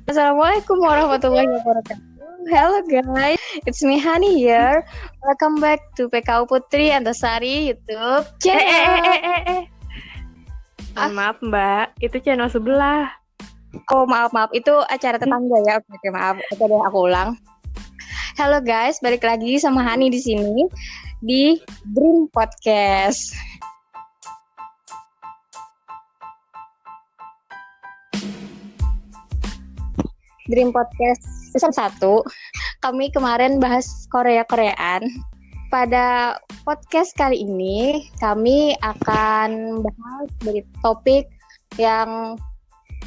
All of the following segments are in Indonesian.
Assalamualaikum warahmatullahi wabarakatuh. Hello guys, it's me Hani here. Welcome back to PKU Putri Antasari YouTube channel. Maaf Mbak, itu channel sebelah. Oh maaf, itu acara tetangga ya. Oke, maaf. Oke deh, aku ulang. Hello guys, balik lagi sama Hani di sini di Dream Podcast. Dream Podcast season 1. Kami kemarin bahas Korea-Koreaan. Pada podcast kali ini kami akan bahas dari topik yang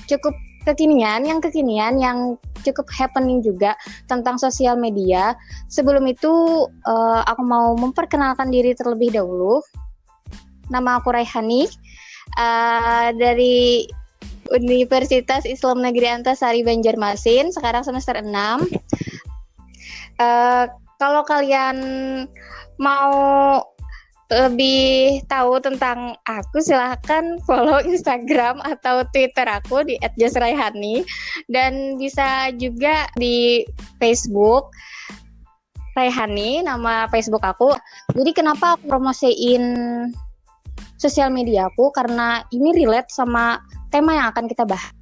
cukup kekinian yang cukup happening juga tentang sosial media. Sebelum itu aku mau memperkenalkan diri terlebih dahulu. Nama aku Raihani dari Universitas Islam Negeri Antasari Banjarmasin, sekarang semester 6. Kalau kalian mau lebih tahu tentang aku, silahkan follow Instagram atau Twitter aku di @jasraihani, dan bisa juga di Facebook Raihani, nama Facebook aku. Jadi kenapa aku promosiin sosial media aku? Karena ini relate sama tema yang akan kita bahas.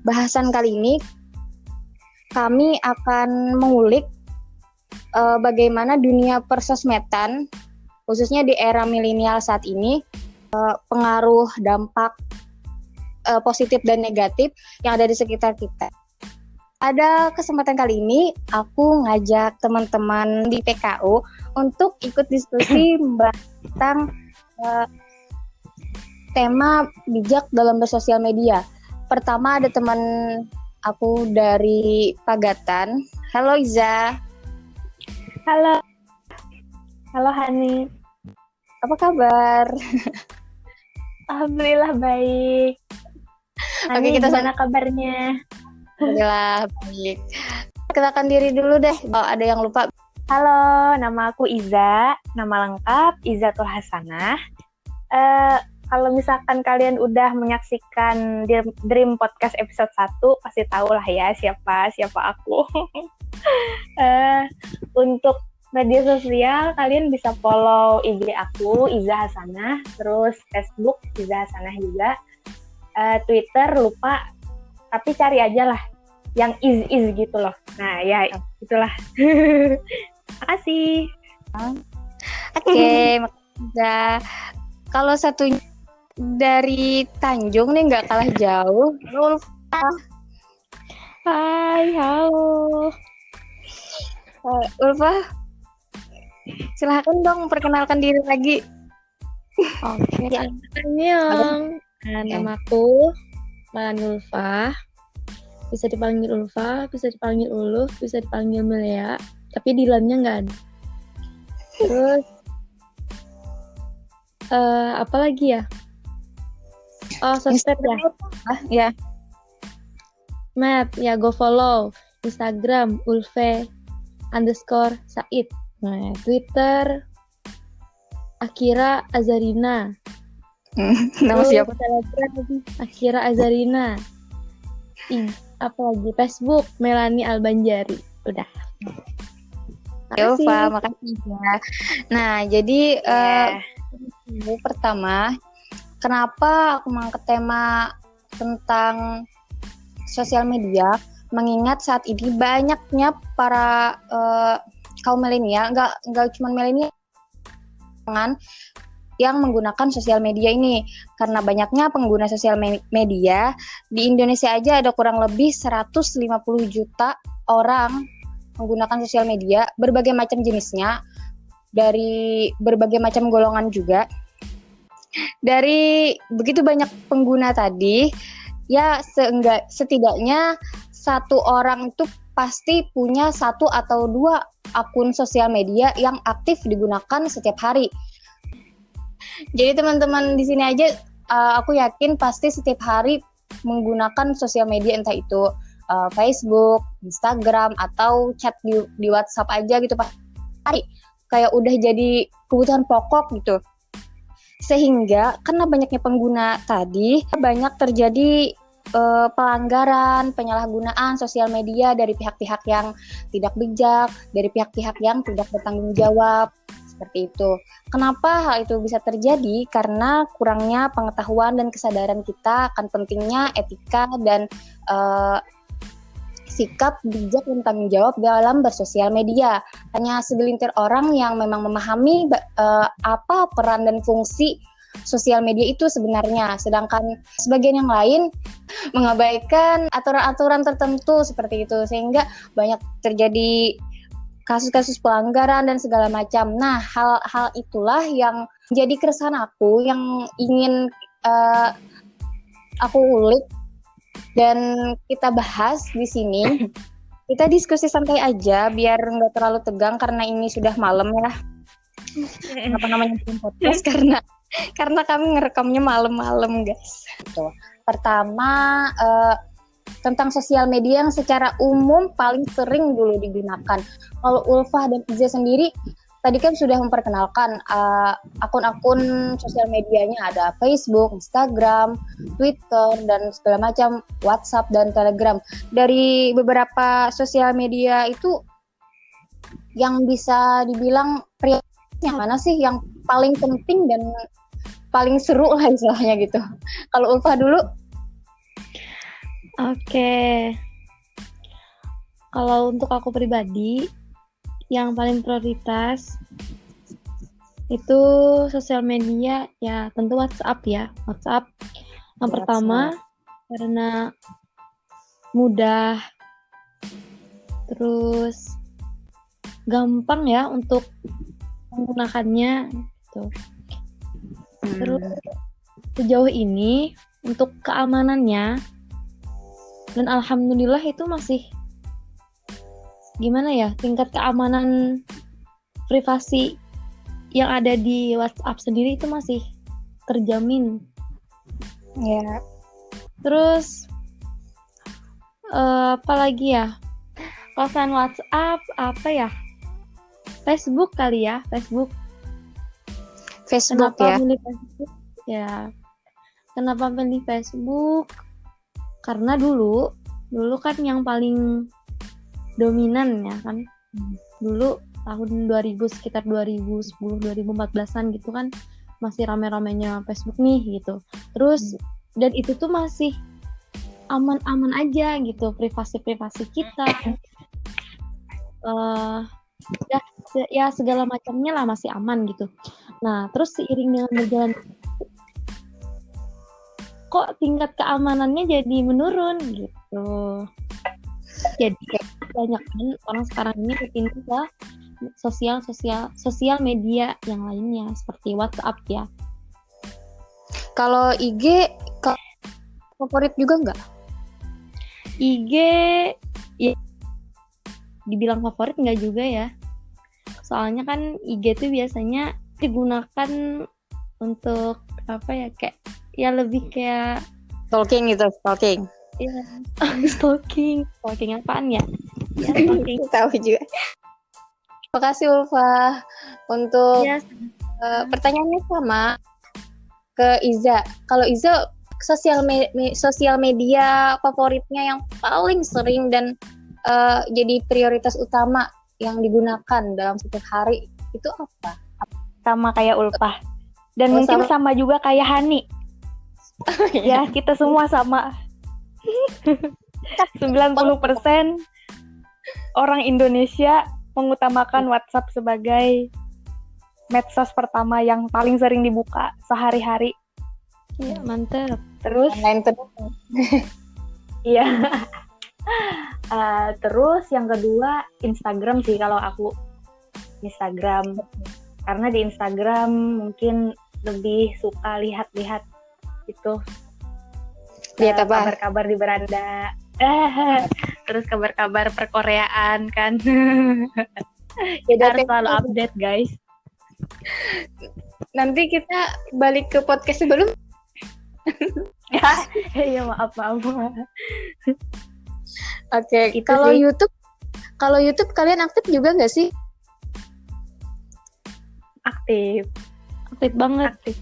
Bahasan kali ini kami akan mengulik bagaimana dunia persosmedan, khususnya di era milenial saat ini, pengaruh dampak positif dan negatif yang ada di sekitar kita. Pada kesempatan kali ini, aku ngajak teman-teman di PKU untuk ikut diskusi membahas tentang tema bijak dalam bersosial media. Pertama ada teman aku dari Pagatan. Halo Iza. Halo Hani. Apa kabar? Alhamdulillah baik. Oke, kita gimana kabarnya? Alhamdulillah baik. Kenalkan diri dulu deh, kalau ada yang lupa. Halo, nama aku Iza. Nama lengkap Izatul Hasanah. Kalau misalkan kalian udah menyaksikan Dream Podcast episode 1, pasti tahu lah ya siapa aku. Untuk media sosial, kalian bisa follow IG aku, Iza Hasanah, terus Facebook, Iza Hasanah juga. Twitter lupa, tapi cari aja lah yang is gitu loh. Nah ya, itulah. Makasih. Oke, makasih. Kalau satunya dari Tanjung nih, nggak kalah jauh. Ulfa. Hai, halo. Ulfa, silahkan dong perkenalkan diri lagi. Oke, annyeong. Namaku Malani Ulfa. Bisa dipanggil Ulfa, bisa dipanggil Uluh, bisa dipanggil Melia. Tapi Dilannya nggak ada. Terus apa lagi ya? Oh, sosmed ya? Ya. Map, ya go follow. Instagram, Ulfe_Said. Nah, Twitter, Akira Azarina. Nama siapa? Telegram, Akira Azarina. Apa lagi? Facebook, Melani Albanjari. Udah. Ulfa, makasih ya. Nah, jadi pertama, kenapa aku mengangkat tema tentang sosial media? Mengingat saat ini banyaknya para kaum milenial, nggak cuma milenial, yang menggunakan sosial media ini. Karena banyaknya pengguna sosial media, di Indonesia aja ada kurang lebih 150 juta orang menggunakan sosial media, berbagai macam jenisnya, dari berbagai macam golongan juga. Dari begitu banyak pengguna tadi, ya setidaknya satu orang itu pasti punya 1 atau 2 akun sosial media yang aktif digunakan setiap hari. Jadi teman-teman di sini aja, aku yakin pasti setiap hari menggunakan sosial media, entah itu Facebook, Instagram, atau chat di WhatsApp aja gitu Pak. Kayak udah jadi kebutuhan pokok gitu. Sehingga karena banyaknya pengguna tadi, banyak terjadi pelanggaran, penyalahgunaan sosial media dari pihak-pihak yang tidak bijak, dari pihak-pihak yang tidak bertanggung jawab, seperti itu. Kenapa hal itu bisa terjadi? Karena kurangnya pengetahuan dan kesadaran kita akan pentingnya etika dan sikap bijak dan tanggung jawab dalam bersosial media. Hanya segelintir orang yang memang memahami apa peran dan fungsi sosial media itu sebenarnya, sedangkan sebagian yang lain mengabaikan aturan-aturan tertentu seperti itu, sehingga banyak terjadi kasus-kasus pelanggaran dan segala macam. Nah, hal-hal itulah yang menjadi keresahan aku, yang ingin aku ulik dan kita bahas di sini. Kita diskusi santai aja biar nggak terlalu tegang karena ini sudah malam ya. Apa namanya podcast karena kami ngerekamnya malam-malam guys. Gitu. Pertama tentang sosial media yang secara umum paling sering dulu digunakan. Kalau Ulfah dan Iza sendiri tadi kan sudah memperkenalkan akun-akun sosial medianya, ada Facebook, Instagram, Twitter, dan segala macam, WhatsApp dan Telegram. Dari beberapa sosial media itu yang bisa dibilang yang mana sih yang paling penting dan paling seru lah istilahnya gitu. Kalau Ulfa dulu. Oke. Kalau untuk aku pribadi, yang paling prioritas itu sosial media ya tentu WhatsApp ya. WhatsApp yang pertama karena mudah, terus gampang ya untuk menggunakannya gitu. Terus sejauh ini untuk keamanannya dan alhamdulillah itu masih gimana ya, tingkat keamanan privasi yang ada di WhatsApp sendiri itu masih terjamin. Ya. Terus apa lagi ya? Kalau selain WhatsApp apa ya? Facebook kali ya, Facebook. Facebook Kenapa ya. milih Facebook? Ya, kenapa pilih Facebook? Karena dulu kan yang paling dominan ya kan. Dulu tahun 2000 sekitar 2010 2014-an gitu kan masih rame-ramenya Facebook nih gitu. Terus dan itu tuh masih aman-aman aja gitu, privasi kita. Ya segala macamnya lah masih aman gitu. Nah, terus seiring dengan berjalan kok tingkat keamanannya jadi menurun gitu. Jadi banyak kan orang sekarang ini berpindah ke sosial media yang lainnya seperti WhatsApp ya. Kalau IG favorit juga nggak? IG ya dibilang favorit nggak juga ya. Soalnya kan IG tuh biasanya digunakan untuk apa ya, kayak ya lebih kayak Stalking gitu, stalking. ya stalking apaan ya? Ya stalking. Tahu juga. Terima kasih Ulfa untuk Ya, pertanyaannya sama ke Iza. Kalau Iza sosial media favoritnya yang paling sering dan jadi prioritas utama yang digunakan dalam setiap hari itu apa? Sama kayak Ulfah. Dan mungkin sama juga kayak Hani. Ya, kita semua sama. 90% orang Indonesia mengutamakan WhatsApp sebagai medsos pertama yang paling sering dibuka sehari-hari. ya mantap. Terus Online terus. iya. Terus yang kedua Instagram sih kalau aku. Instagram. Karena di Instagram mungkin lebih suka lihat-lihat gitu. Lihat apa? Kabar-kabar di beranda. Terus kabar-kabar perkoreaan kan. Kita harus selalu update guys. Nanti kita balik ke podcast sebelum. Ya maaf. Oke, Itu kalau sih. kalau YouTube kalian aktif juga nggak sih? Aktif Aktif banget. Aktif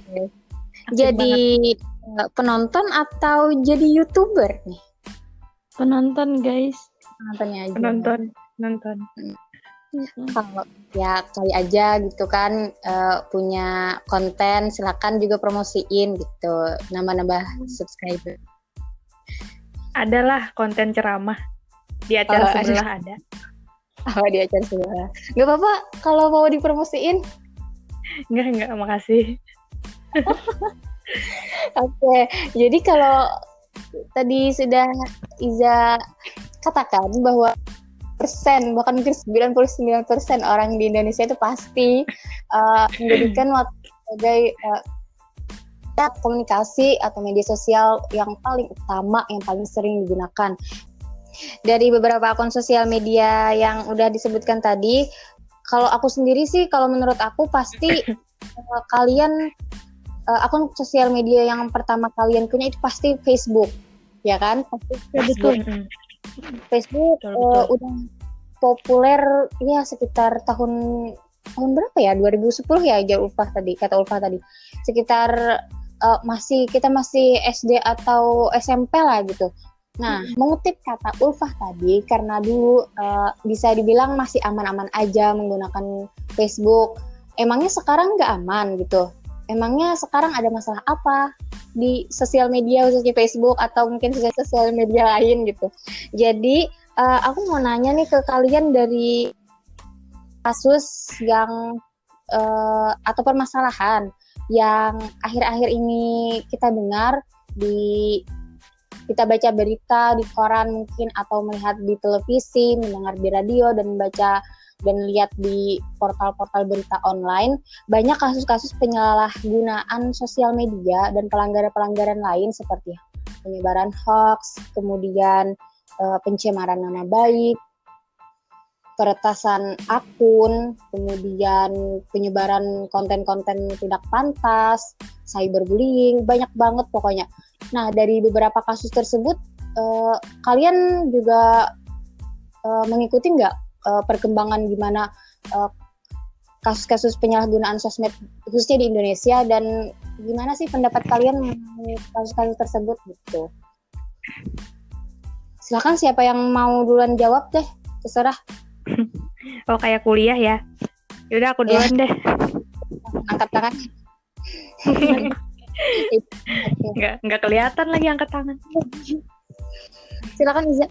Jadi banget. penonton atau jadi YouTuber nih? Penonton guys. Penontonnya aja. Nonton. Kalau ya kali aja gitu kan punya konten, silakan juga promosiin gitu, nambah-nambah subscriber. Adalah konten ceramah di acara sebelah ada. Oh, di acara sebelah. Gak apa-apa kalau mau dipromosiin. Enggak, makasih. Oke, jadi kalau tadi sudah Iza katakan bahwa bahkan mungkin 99% orang di Indonesia itu pasti menjadikan WhatsApp sebagai komunikasi atau media sosial yang paling utama, yang paling sering digunakan. Dari beberapa akun sosial media yang udah disebutkan tadi, kalau aku sendiri sih, kalau menurut aku pasti kalian akun sosial media yang pertama kalian punya itu pasti Facebook, ya kan? Pasti Facebook. Facebook udah populer ya sekitar tahun berapa ya? 2010 ya, kata Ulfa tadi. Sekitar kita masih SD atau SMP lah gitu. Nah, mengutip kata Ulfah tadi, karena dulu bisa dibilang masih aman-aman aja menggunakan Facebook. Emangnya sekarang nggak aman gitu? Emangnya sekarang ada masalah apa di sosial media, khususnya Facebook atau mungkin sosial media lain gitu? Jadi, aku mau nanya nih ke kalian dari kasus yang atau permasalahan yang akhir-akhir ini kita dengar kita baca berita di koran mungkin, atau melihat di televisi, mendengar di radio, dan baca dan lihat di portal-portal berita online, banyak kasus-kasus penyalahgunaan sosial media dan pelanggaran-pelanggaran lain seperti penyebaran hoax, kemudian pencemaran nama baik, peretasan akun, kemudian penyebaran konten-konten tidak pantas, cyberbullying, banyak banget pokoknya. Nah, dari beberapa kasus tersebut, kalian juga mengikuti nggak perkembangan gimana kasus-kasus penyalahgunaan sosmed khususnya di Indonesia, dan gimana sih pendapat kalian mengenai kasus-kasus tersebut gitu? Silakan, siapa yang mau duluan jawab deh, terserah. Oh, kayak kuliah ya? Yaudah aku duluan deh. Angkat tangan. Nggak kelihatan lagi angkat tangan. Silakan Iza.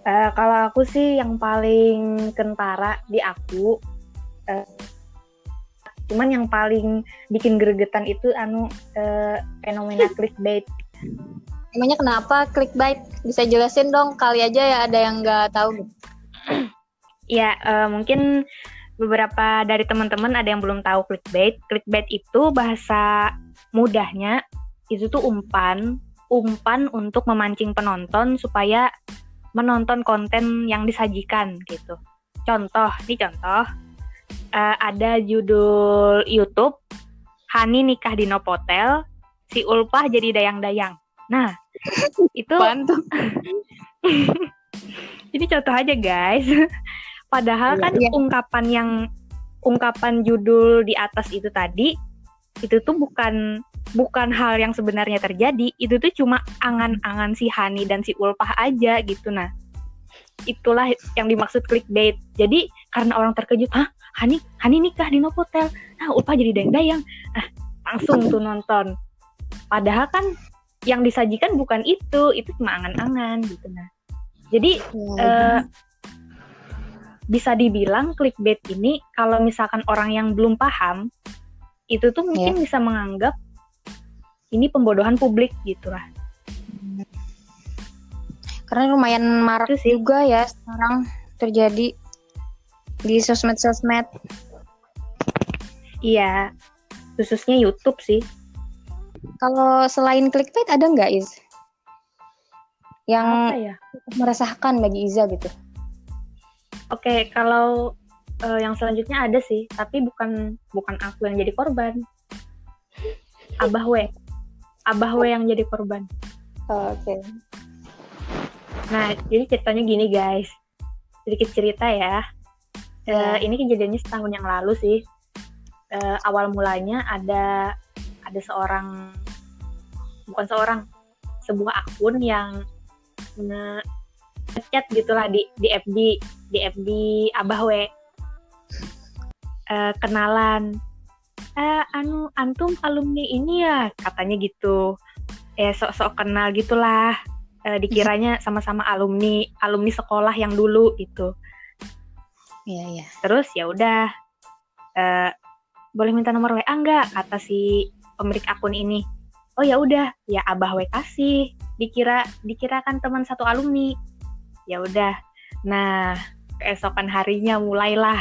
Kalau aku sih yang paling kentara di aku, cuman yang paling bikin gregetan itu fenomena clickbait. Emangnya kenapa clickbait? Bisa jelasin dong, kali aja ya ada yang nggak tahu gitu. Ya, mungkin beberapa dari teman-teman ada yang belum tahu clickbait. Clickbait itu bahasa mudahnya itu tuh umpan untuk memancing penonton supaya menonton konten yang disajikan gitu. Contoh, ada judul YouTube, Hani nikah di Novotel, si Ulpah jadi dayang-dayang. Nah, itu ini contoh aja guys. Padahal kan ungkapan judul di atas itu tadi itu tuh bukan hal yang sebenarnya terjadi. Itu tuh cuma angan-angan si Hani dan si Ulpah aja gitu. Nah, itulah yang dimaksud clickbait. Jadi karena orang terkejut, Hani nikah di Novotel, Ulpah jadi dayang-dayang. Nah, langsung tuh nonton. Padahal kan yang disajikan bukan itu cuma angan-angan gitu. Nah, jadi bisa dibilang clickbait ini kalau misalkan orang yang belum paham itu tuh mungkin bisa menganggap ini pembodohan publik gitu lah. Karena lumayan marak juga ya sekarang terjadi di sosmed. Iya, khususnya YouTube sih. Kalau selain clickbait ada nggak Iz? Yang meresahkan bagi Iza gitu? Oke, kalau yang selanjutnya ada sih, tapi bukan aku yang jadi korban. Abah W yang jadi korban. Oke. Nah, jadi ceritanya gini guys. Sedikit cerita ya. Ini kejadiannya setahun yang lalu sih. Awal mulanya ada seorang bukan seorang, sebuah akun yang ngechat gitulah di FB Abah we. Kenalan, antum alumni ini ya, katanya gitu. Sok-sok kenal gitulah. Dikiranya sama-sama alumni sekolah yang dulu gitu. Iya. Terus ya udah, boleh minta nomor WA enggak, kata si pemilik akun ini. Oh ya udah, ya Abah we kasih. Dikira kan teman satu alumni. Ya udah. Nah, keesokan harinya mulailah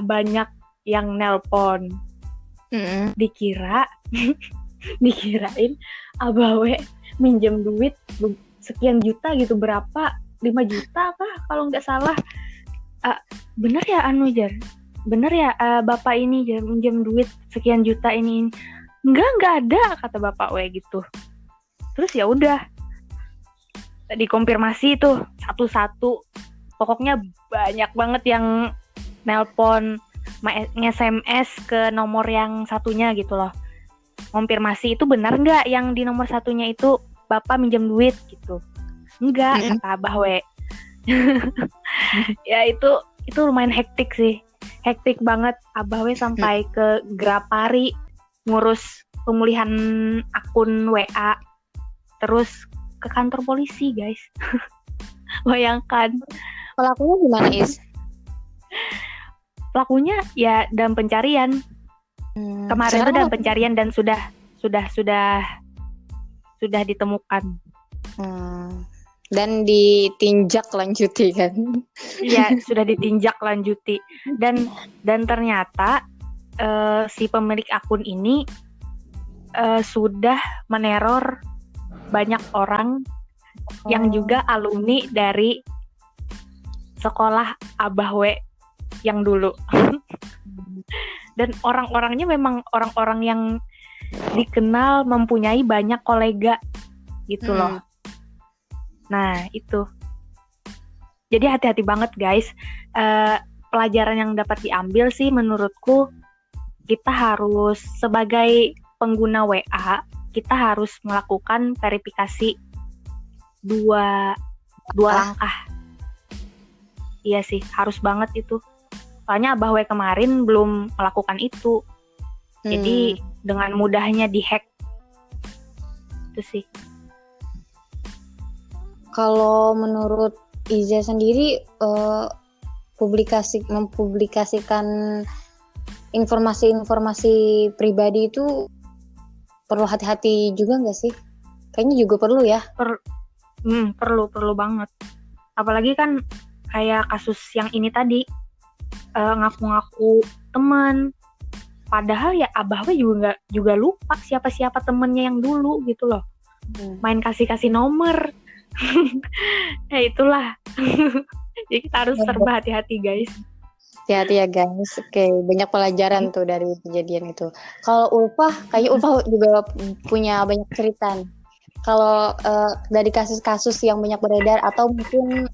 banyak yang nelpon. Dikirain Abah we minjem duit sekian juta gitu, berapa, 5 juta apa kalau nggak salah. Bener ya Jar, bener ya bapak ini Jar minjem duit sekian juta ini. Nggak ada, kata bapak we gitu. Terus ya udah dikonfirmasi tuh satu-satu, pokoknya banyak banget yang nelpon, nge-SMS ke nomor yang satunya gitu loh. Konfirmasi itu benar nggak yang di nomor satunya itu bapak minjem duit gitu. Enggak, kata Abah we. Ya itu lumayan hektik sih. Hektik banget. Abah we sampai ke Grapari ngurus pemulihan akun WA. Terus ke kantor polisi, guys. Bayangkan. Pelakunya gimana, Is? Pelakunya ya dalam pencarian. Kemarin tuh dalam pencarian dan sudah ditemukan. Dan ditinjak lanjuti kan? Iya, sudah ditinjak lanjuti. Dan ternyata si pemilik akun ini sudah meneror banyak orang yang juga alumni dari sekolah Abah we yang dulu. Dan orang-orangnya memang orang-orang yang dikenal mempunyai banyak kolega gitu loh. Nah itu. Jadi hati-hati banget guys. Pelajaran yang dapat diambil sih menurutku, kita harus sebagai pengguna WA, kita harus melakukan verifikasi dua langkah. Iya sih, harus banget itu. Soalnya Abah we kemarin belum melakukan itu. Jadi dengan mudahnya dihack. Itu sih. Kalau menurut Iza sendiri, mempublikasikan informasi pribadi itu perlu hati-hati juga nggak sih? Kayaknya juga perlu ya. Perlu banget. Apalagi kan kayak kasus yang ini tadi, ngaku-ngaku teman, padahal ya Abah we juga lupa siapa temennya yang dulu gitu loh. Main kasih nomor. Ya itulah. Jadi kita harus serba hati-hati guys. Hati-hati ya guys. Oke, banyak pelajaran tuh dari kejadian itu. Kalau kayaknya Ulfah juga punya banyak cerita nih. Kalau dari kasus-kasus yang banyak beredar atau mungkin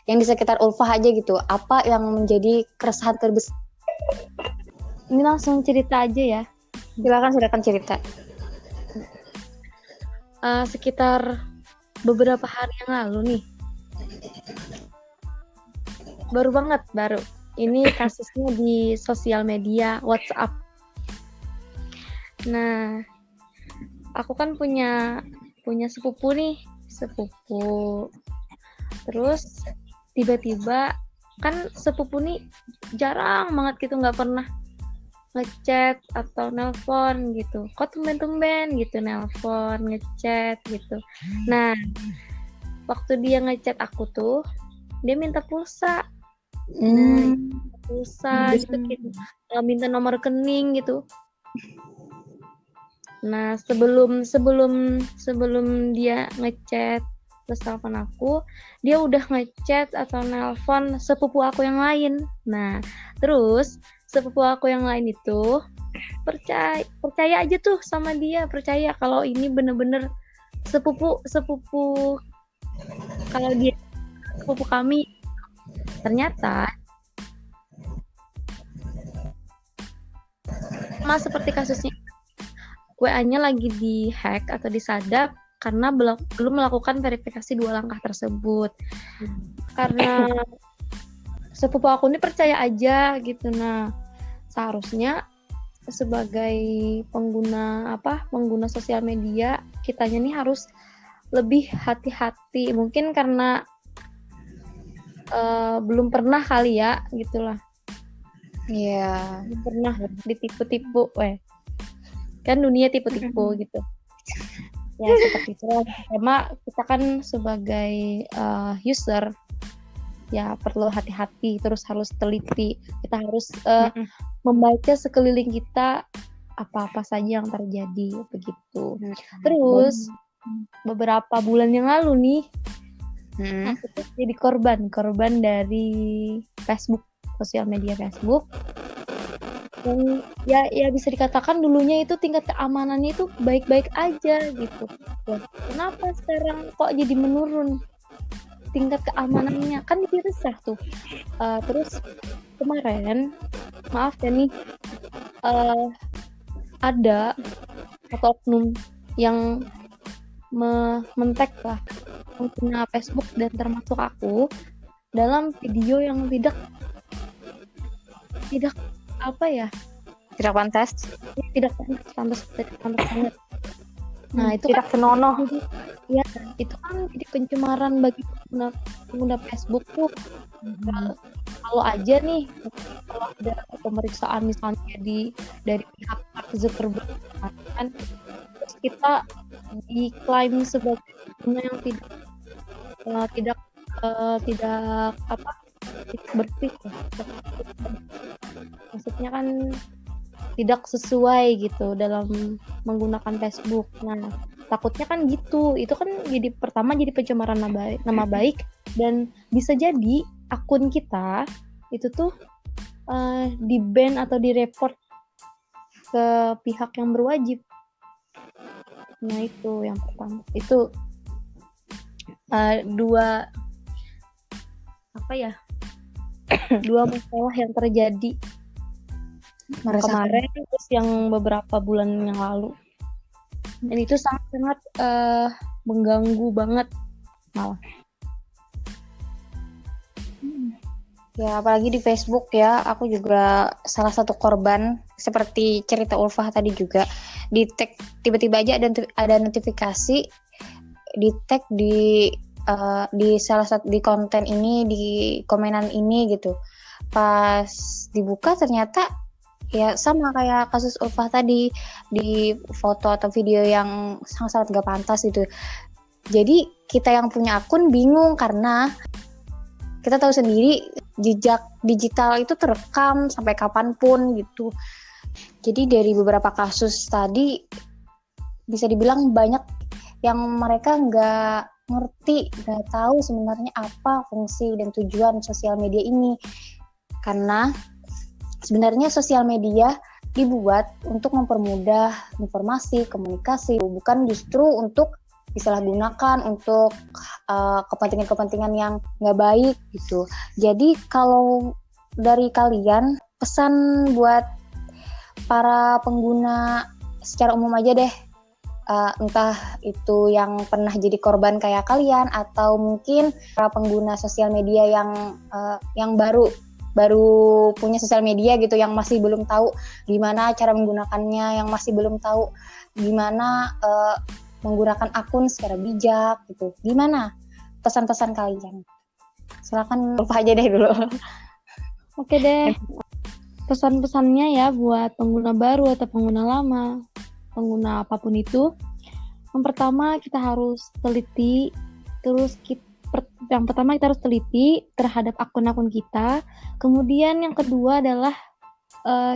yang di sekitar Ulfah aja gitu, apa yang menjadi keresahan terbesar? Ini langsung cerita aja ya. Silakan cerita. Sekitar beberapa hari yang lalu nih. Baru. Ini kasusnya di sosial media WhatsApp. Nah, aku kan punya sepupu nih, Terus tiba-tiba kan sepupu nih jarang banget gitu, nggak pernah ngechat atau nelpon gitu. Kok tumben-tumben gitu nelpon, ngechat gitu. Nah, waktu dia ngechat aku tuh, dia minta pulsa. Pulsa gitu, minta nomor rekening gitu. Nah, sebelum dia ngechat terus telepon aku, dia udah ngechat atau nelpon sepupu aku yang lain. Nah, terus sepupu aku yang lain itu percaya aja tuh sama dia, percaya kalau ini bener-bener sepupu kalau dia sepupu kami. Ternyata sama seperti kasusnya WA-nya lagi di-hack atau disadap karena belum melakukan verifikasi 2 langkah tersebut. Karena sepupu aku ini percaya aja gitu. Nah, seharusnya sebagai pengguna sosial media, kitanya nih harus lebih hati-hati. Mungkin karena belum pernah kali ya, gitulah. Iya. Belum pernah ditipu-tipu, kan dunia tipu-tipu gitu. Ya seperti itu. Pertama kita kan sebagai user ya perlu hati-hati, terus harus teliti. Kita harus membaca sekeliling kita apa-apa saja yang terjadi begitu. Terus beberapa bulan yang lalu nih aku tuh jadi korban dari Facebook, sosial media Facebook. Yang ya bisa dikatakan dulunya itu tingkat keamanannya itu baik-baik aja gitu. Kenapa sekarang kok jadi menurun tingkat keamanannya? Kan jadi resah tuh. Terus kemarin, maaf ya nih, ada atau oknum yang men-tag lah pengguna Facebook dan termasuk aku dalam video yang tidak Tidak pantas. Tidak pantas banget. Nah, itu tidak senonoh. Ya, itu kan jadi pencemaran bagi pengguna Facebook tuh. Kalau aja nih, kalau ada pemeriksaan misalnya dari pihak Mark Zuckerberg kan, terus kita diklaim sebagai pengguna yang tidak bersih ya. Maksudnya kan tidak sesuai gitu dalam menggunakan Facebook. Nah, takutnya kan gitu. Itu kan jadi pencemaran nama baik dan bisa jadi akun kita itu tuh di-ban atau di-report ke pihak yang berwajib. Nah, itu yang pertama. Itu dua masalah yang terjadi kemarin terus yang beberapa bulan yang lalu, dan itu sangat mengganggu banget malah. Ya, apalagi di Facebook ya, aku juga salah satu korban seperti cerita Ulfah tadi juga. Di tag tiba-tiba aja ada notifikasi di tag di salah satu di konten ini, di komenan ini gitu. Pas dibuka ternyata ya sama kayak kasus Ulfah tadi, di foto atau video yang sangat-sangat gak pantas gitu. Jadi kita yang punya akun bingung karena kita tahu sendiri jejak digital itu terekam sampai kapanpun gitu. Jadi dari beberapa kasus tadi bisa dibilang banyak yang mereka nggak ngerti, nggak tahu sebenarnya apa fungsi dan tujuan sosial media ini. Karena sebenarnya sosial media dibuat untuk mempermudah informasi, komunikasi, bukan justru untuk disalahgunakan untuk kepentingan-kepentingan yang nggak baik gitu. Jadi kalau dari kalian, pesan buat para pengguna secara umum aja deh, entah itu yang pernah jadi korban kayak kalian atau mungkin para pengguna sosial media yang baru punya sosial media gitu, yang masih belum tahu gimana cara menggunakannya, yang masih belum tahu gimana menggunakan akun secara bijak gitu. Gimana pesan-pesan kalian? Silakan Ulfah aja deh dulu. Oke deh. Pesan-pesannya ya buat pengguna baru atau pengguna lama, pengguna apapun itu. Yang pertama kita harus teliti, yang pertama kita harus teliti terhadap akun-akun kita. Kemudian yang kedua adalah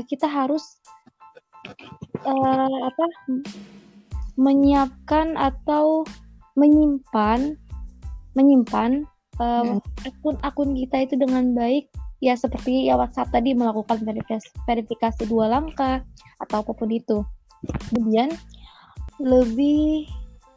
kita harus menyiapkan atau menyimpan akun kita itu dengan baik ya, seperti ya WhatsApp tadi, melakukan verifikasi 2 langkah atau apapun itu. Kemudian lebih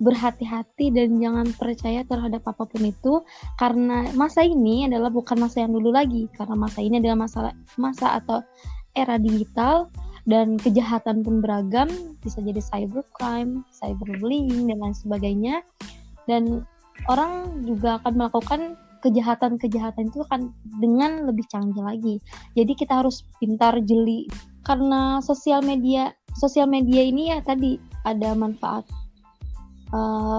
berhati-hati dan jangan percaya terhadap apapun itu, karena masa ini adalah bukan masa yang dulu lagi, karena masa ini adalah masa atau era digital Dan kejahatan pun beragam, bisa jadi cybercrime, cyberbullying, dan lain sebagainya. Dan orang juga akan melakukan kejahatan-kejahatan itu kan dengan lebih canggih lagi. Jadi kita harus pintar jeli. Karena sosial media ini ya tadi ada manfaat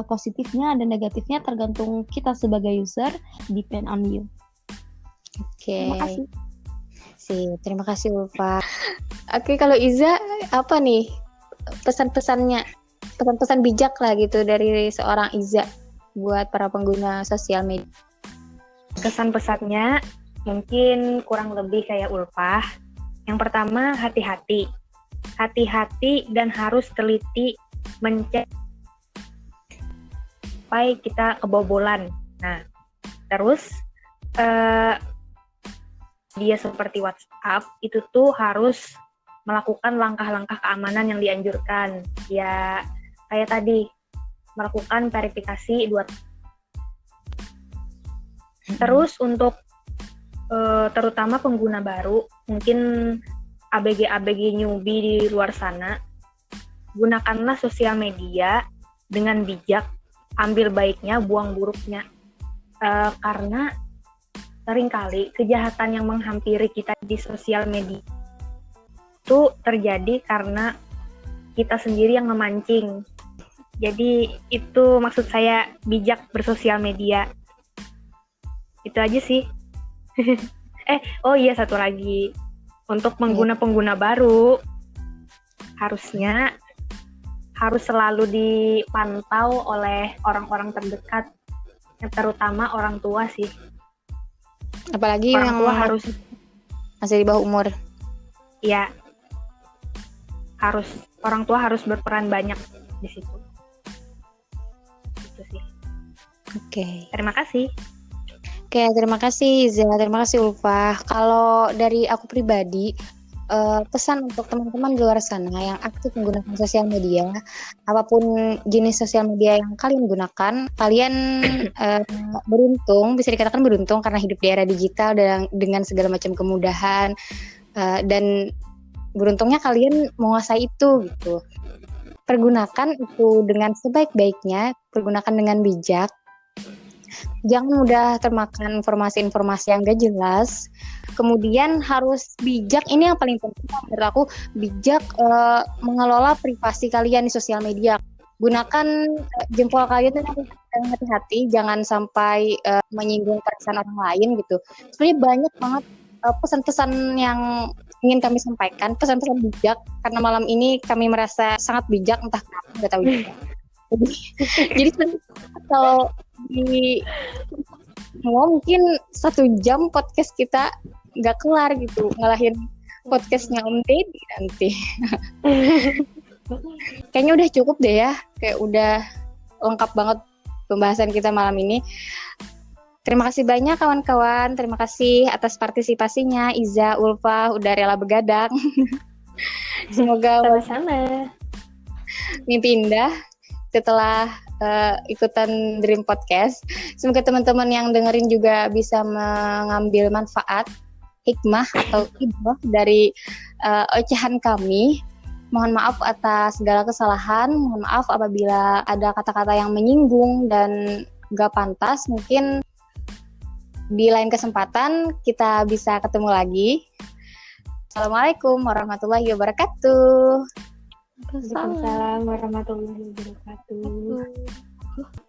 positifnya, ada negatifnya, tergantung kita sebagai user, depend on you. Oke. Terima kasih. Terima kasih Ulfa. Oke, kalau Iza apa nih pesan-pesannya, pesan-pesan bijak lah gitu dari seorang Iza buat para pengguna sosial media? Kesan-pesannya mungkin kurang lebih kayak Ulfa. Yang pertama, hati-hati dan harus teliti mencek sampai kita kebobolan. Nah, terus dia seperti WhatsApp itu tuh harus melakukan langkah-langkah keamanan yang dianjurkan. Ya, kayak tadi melakukan verifikasi 2. Terus untuk terutama pengguna baru, mungkin ABG newbie di luar sana, gunakanlah sosial media dengan bijak, ambil baiknya, buang buruknya. Karena seringkali kejahatan yang menghampiri kita di sosial media itu terjadi karena kita sendiri yang memancing. Jadi itu maksud saya bijak bersosial media. Itu aja sih. Oh iya, satu lagi. Untuk pengguna-pengguna baru, harusnya harus selalu dipantau oleh orang-orang terdekat, terutama orang tua sih. Apalagi orang yang tua harus masih di bawah umur. Ya, orang tua harus berperan banyak di situ. Itu sih. Oke. Terima kasih. Oke, terima kasih Iza, terima kasih Ulfa. Kalau dari aku pribadi, pesan untuk teman-teman di luar sana yang aktif menggunakan sosial media, apapun jenis sosial media yang kalian gunakan, kalian beruntung, bisa dikatakan beruntung karena hidup di era digital dan dengan segala macam kemudahan, dan beruntungnya kalian menguasai itu gitu. Pergunakan itu dengan sebaik-baiknya, pergunakan dengan bijak. Jangan mudah termakan informasi-informasi yang gak jelas. Kemudian harus bijak, ini yang paling penting menurut aku, bijak mengelola privasi kalian di sosial media. Gunakan jempol kalian dengan hati-hati, jangan sampai menyinggung perasaan orang lain gitu. Sebenarnya banyak banget pesan-pesan yang ingin kami sampaikan, pesan-pesan bijak, karena malam ini kami merasa sangat bijak, entah kenapa, nggak tahu juga. Jadi kalau di mungkin 1 jam podcast kita nggak kelar gitu, ngalahin podcastnya Om Deddy nanti. Kayaknya udah cukup deh ya, kayak udah lengkap banget pembahasan kita malam ini. Terima kasih banyak kawan-kawan, terima kasih atas partisipasinya Iza, Ulfa, udah rela begadang. Semoga Sama-sama. mimpi indah setelah ikutan Dream Podcast. Semoga teman-teman yang dengerin juga bisa mengambil manfaat, hikmah atau ibrah dari ocehan kami. Mohon maaf atas segala kesalahan, mohon maaf apabila ada kata-kata yang menyinggung dan gak pantas. Mungkin di lain kesempatan kita bisa ketemu lagi. Assalamualaikum warahmatullahi wabarakatuh. Waalaikumsalam warahmatullahi wabarakatuh.